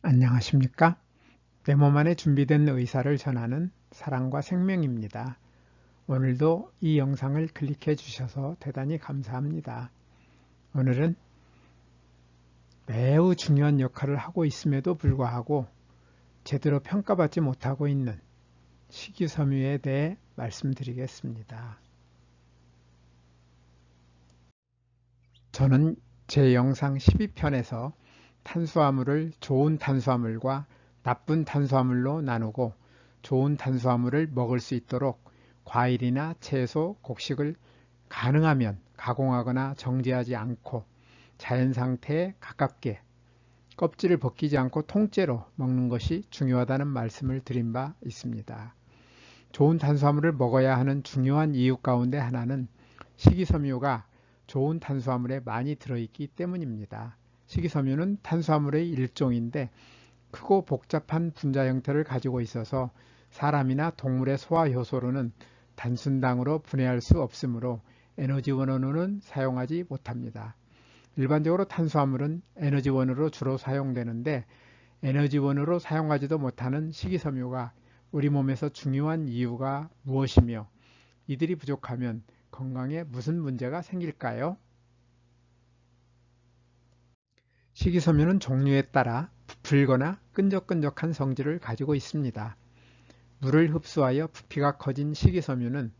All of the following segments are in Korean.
안녕하십니까? 내 몸 안에 준비된 의사를 전하는 사랑과 생명입니다. 오늘도 이 영상을 클릭해 주셔서 대단히 감사합니다. 오늘은 매우 중요한 역할을 하고 있음에도 불구하고 제대로 평가받지 못하고 있는 식이섬유에 대해 말씀드리겠습니다. 저는 제 영상 12편에서 탄수화물을 좋은 탄수화물과 나쁜 탄수화물로 나누고 좋은 탄수화물을 먹을 수 있도록 과일이나 채소, 곡식을 가능하면 가공하거나 정제하지 않고 자연 상태에 가깝게 껍질을 벗기지 않고 통째로 먹는 것이 중요하다는 말씀을 드린 바 있습니다. 좋은 탄수화물을 먹어야 하는 중요한 이유 가운데 하나는 식이섬유가 좋은 탄수화물에 많이 들어있기 때문입니다. 식이섬유는 탄수화물의 일종인데 크고 복잡한 분자 형태를 가지고 있어서 사람이나 동물의 소화 효소로는 단순당으로 분해할 수 없으므로 에너지원으로는 사용하지 못합니다. 일반적으로 탄수화물은 에너지원으로 주로 사용되는데 에너지원으로 사용하지도 못하는 식이섬유가 우리 몸에서 중요한 이유가 무엇이며 이들이 부족하면 건강에 무슨 문제가 생길까요? 식이섬유는 종류에 따라 부풀거나 끈적끈적한 성질을 가지고 있습니다. 물을 흡수하여 부피가 커진 식이섬유는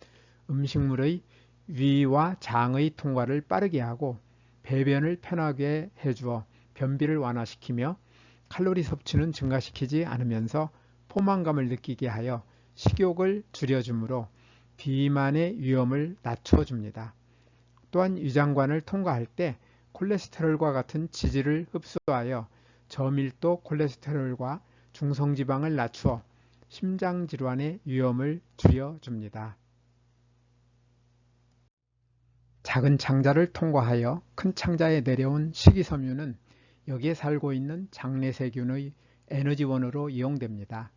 음식물의 위와 장의 통과를 빠르게 하고 배변을 편하게 해주어 변비를 완화시키며 칼로리 섭취는 증가시키지 않으면서 포만감을 느끼게 하여 식욕을 줄여주므로 비만의 위험을 낮춰줍니다. 또한 위장관을 통과할 때 콜레스테롤과 같은 지질을 흡수하여 저밀도 콜레스테롤과 중성지방을 낮추어 심장질환의 위험을 줄여줍니다. 작은 창자를 통과하여 큰 창자에 내려온 식이섬유는 여기에 살고 있는 장내세균의 에너지원으로 이용됩니다.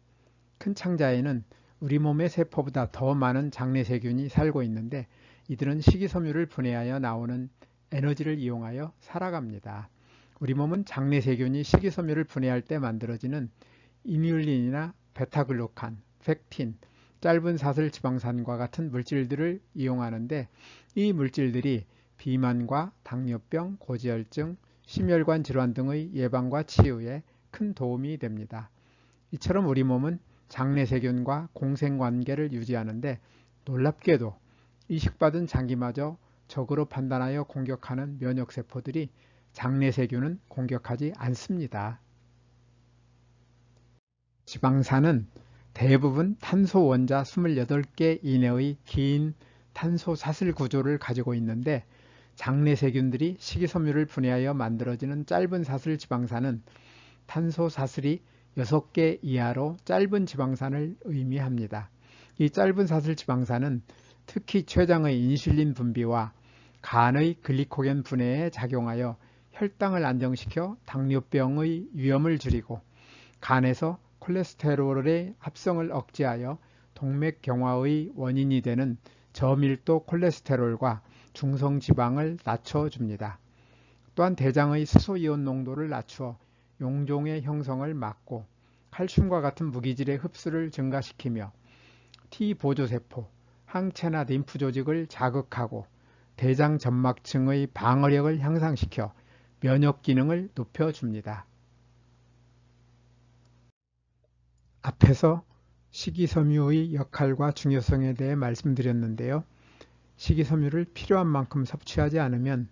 큰 창자에는 우리 몸의 세포보다 더 많은 장내세균이 살고 있는데 이들은 식이섬유를 분해하여 나오는 에너지를 이용하여 살아갑니다. 우리 몸은 장내세균이 식이섬유를 분해할 때 만들어지는 이뉼린이나 베타글루칸, 펙틴, 짧은 사슬 지방산과 같은 물질들을 이용하는데 이 물질들이 비만과 당뇨병, 고지혈증, 심혈관 질환 등의 예방과 치유에 큰 도움이 됩니다. 이처럼 우리 몸은 장내세균과 공생관계를 유지하는데 놀랍게도 이식받은 장기마저 적으로 판단하여 공격하는 면역세포들이 장내세균은 공격하지 않습니다. 지방산은 대부분 탄소 원자 28개 이내의 긴 탄소 사슬 구조를 가지고 있는데 장내세균들이 식이섬유를 분해하여 만들어지는 짧은 사슬 지방산은 탄소 사슬이 6개 이하로 짧은 지방산을 의미합니다. 이 짧은 사슬 지방산은 특히 췌장의 인슐린 분비와 간의 글리코겐 분해에 작용하여 혈당을 안정시켜 당뇨병의 위험을 줄이고 간에서 콜레스테롤의 합성을 억제하여 동맥경화의 원인이 되는 저밀도 콜레스테롤과 중성지방을 낮춰줍니다. 또한 대장의 수소이온 농도를 낮추어 용종의 형성을 막고 칼슘과 같은 무기질의 흡수를 증가시키며 T보조세포, 항체나 림프 조직을 자극하고 대장 점막층의 방어력을 향상시켜 면역 기능을 높여줍니다. 앞에서 식이섬유의 역할과 중요성에 대해 말씀드렸는데요. 식이섬유를 필요한 만큼 섭취하지 않으면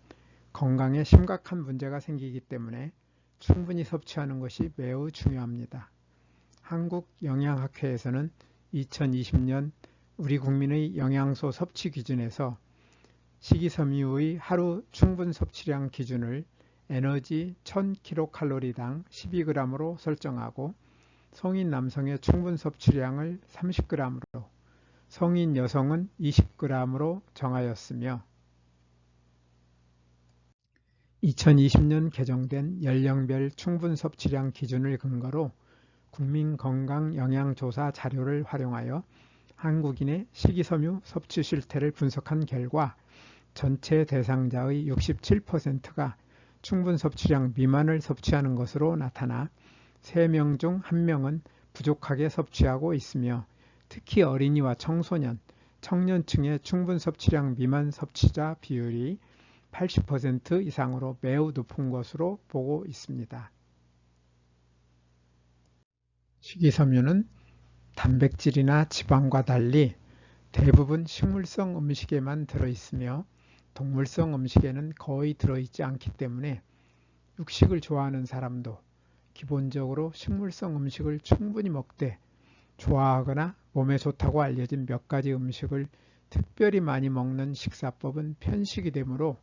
건강에 심각한 문제가 생기기 때문에 충분히 섭취하는 것이 매우 중요합니다. 한국영양학회에서는 2020년 우리 국민의 영양소 섭취 기준에서 식이섬유의 하루 충분 섭취량 기준을 에너지 1000kcal당 12g으로 설정하고 성인 남성의 충분 섭취량을 30g으로, 성인 여성은 20g으로 정하였으며 2020년 개정된 연령별 충분 섭취량 기준을 근거로 국민건강영양조사 자료를 활용하여 한국인의 식이섬유 섭취 실태를 분석한 결과 전체 대상자의 67%가 충분 섭취량 미만을 섭취하는 것으로 나타나 3명 중 1명은 부족하게 섭취하고 있으며 특히 어린이와 청소년, 청년층의 충분 섭취량 미만 섭취자 비율이 80% 이상으로 매우 높은 것으로 보고 있습니다. 식이섬유는 단백질이나 지방과 달리 대부분 식물성 음식에만 들어있으며 동물성 음식에는 거의 들어있지 않기 때문에 육식을 좋아하는 사람도 기본적으로 식물성 음식을 충분히 먹되 좋아하거나 몸에 좋다고 알려진 몇 가지 음식을 특별히 많이 먹는 식사법은 편식이 되므로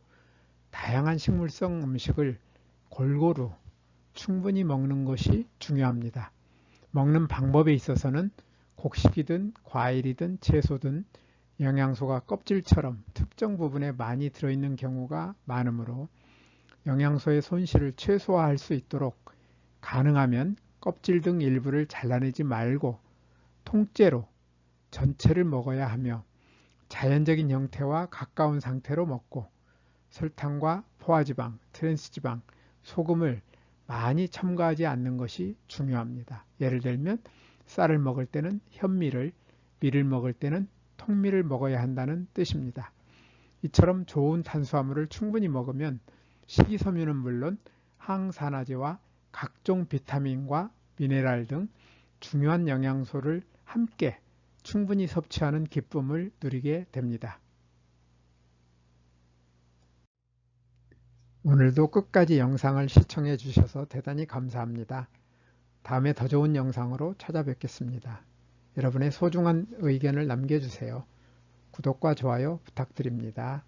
다양한 식물성 음식을 골고루 충분히 먹는 것이 중요합니다. 먹는 방법에 있어서는 곡식이든 과일이든 채소든 영양소가 껍질처럼 특정 부분에 많이 들어있는 경우가 많으므로 영양소의 손실을 최소화할 수 있도록 가능하면 껍질 등 일부를 잘라내지 말고 통째로 전체를 먹어야 하며 자연적인 형태와 가까운 상태로 먹고 설탕과 포화지방, 트랜스지방, 소금을 많이 첨가하지 않는 것이 중요합니다. 예를 들면 쌀을 먹을 때는 현미를, 밀을 먹을 때는 통밀을 먹어야 한다는 뜻입니다. 이처럼 좋은 탄수화물을 충분히 먹으면 식이섬유는 물론 항산화제와 각종 비타민과 미네랄 등 중요한 영양소를 함께 충분히 섭취하는 기쁨을 누리게 됩니다. 오늘도 끝까지 영상을 시청해 주셔서 대단히 감사합니다. 다음에 더 좋은 영상으로 찾아뵙겠습니다. 여러분의 소중한 의견을 남겨주세요. 구독과 좋아요 부탁드립니다.